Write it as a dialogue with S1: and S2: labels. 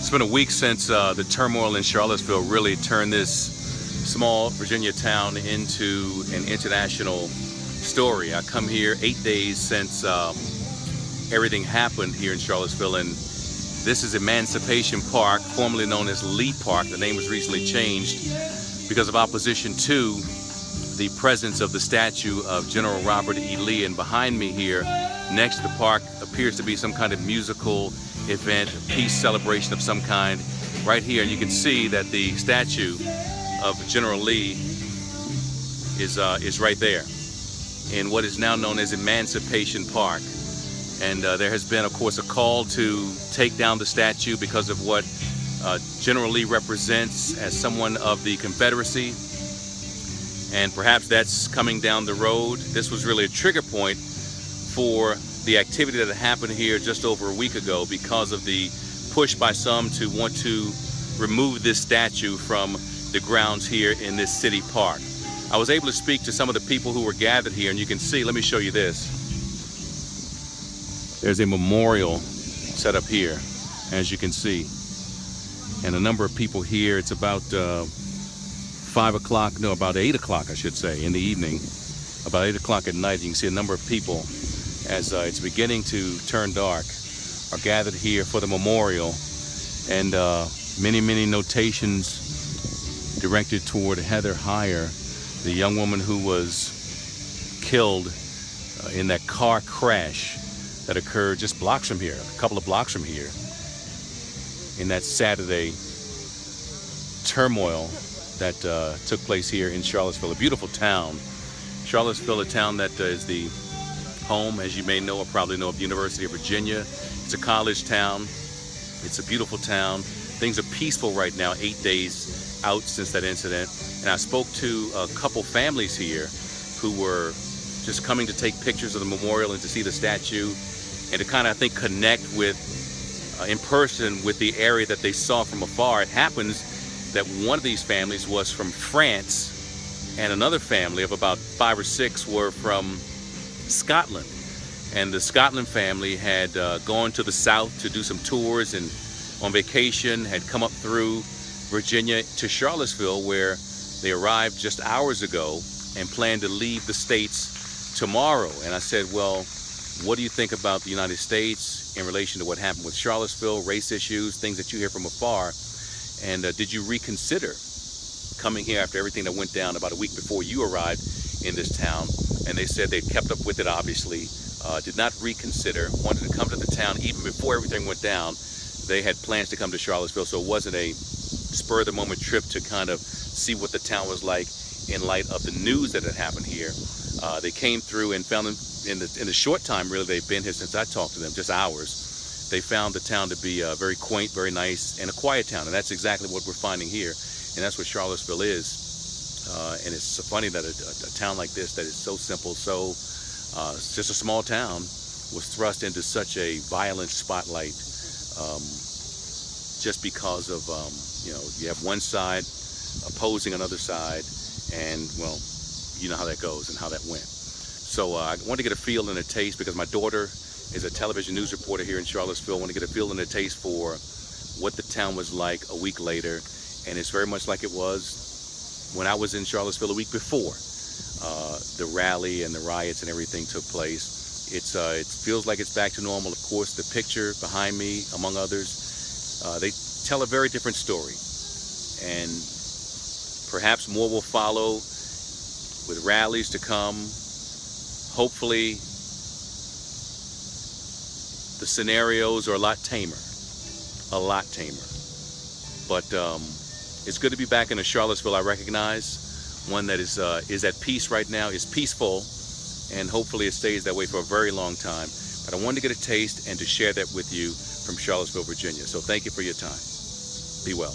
S1: It's been a week since the turmoil in Charlottesville really turned this small Virginia town into an international story. I come here 8 days since everything happened here in Charlottesville, and this is Emancipation Park, formerly known as Lee Park. The name was recently changed because of opposition to the presence of the statue of General Robert E. Lee. And behind me here, next to the park, appears to be some kind of musical event, a peace celebration of some kind. Right here, you can see that the statue of General Lee is right there in what is now known as Emancipation Park. And there has been, of course, a call to take down the statue because of what General Lee represents as someone of the Confederacy. And perhaps that's coming down the road. This was really a trigger point for the activity that happened here just over a week ago because of the push by some to want to remove this statue from the grounds here in this city park. I was able to speak to some of the people who were gathered here, and you can see, let me show you this. There's a memorial set up here, as you can see. And a number of people here. It's about 5 o'clock, no, about 8 o'clock, I should say, in the evening. About 8 o'clock at night, you can see a number of people, as it's beginning to turn dark, are gathered here for the memorial. And many notations directed toward Heather Heyer, the young woman who was killed in that car crash that occurred just blocks from here, a couple of blocks from here, in that Saturday turmoil that took place here in Charlottesville, a beautiful town. Charlottesville, a town that is the home, as you may know or probably know, of the University of Virginia. It's a college town. It's a beautiful town. Things are peaceful right now, 8 days out since that incident. And I spoke to a couple families here who were just coming to take pictures of the memorial and to see the statue and to kind of, I think, connect with, in person, with the area that they saw from afar. It happens that one of these families was from France, and another family of about 5 or 6 were from Scotland. And the Scotland family had gone to the south to do some tours and on vacation, had come up through Virginia to Charlottesville, where they arrived just hours ago and planned to leave the States tomorrow. And I said, well, what do you think about the United States in relation to what happened with Charlottesville, race issues, things that you hear from afar? And did you reconsider coming here after everything that went down about a week before you arrived in this town? And they said they'd kept up with it, obviously, did not reconsider, wanted to come to the town even before everything went down. They had plans to come to Charlottesville, so it wasn't a spur-of-the-moment trip to kind of see what the town was like in light of the news that had happened here. They came through and found them in the short time, really, they've been here since I talked to them, just hours. They found the town to be very quaint, very nice, and a quiet town, and that's exactly what we're finding here, and that's what Charlottesville is. And it's so funny that a town like this that is so simple, so it's just a small town, was thrust into such a violent spotlight just because of, you have one side opposing another side, and, well, you know how that goes and how that went. So I want to get a feel and a taste, because my daughter is a television news reporter here in Charlottesville. I want to get a feel and a taste for what the town was like a week later, and it's very much like it was when I was in Charlottesville a week before the rally and the riots and everything took place. It feels like it's back to normal. Of course, the picture behind me, among others, they tell a very different story, and perhaps more will follow with rallies to come. Hopefully, the scenarios are a lot tamer. But it's good to be back in a Charlottesville I recognize, one that is at peace right now, is peaceful, and hopefully it stays that way for a very long time. But I wanted to get a taste and to share that with you from Charlottesville, Virginia. So thank you for your time. Be well.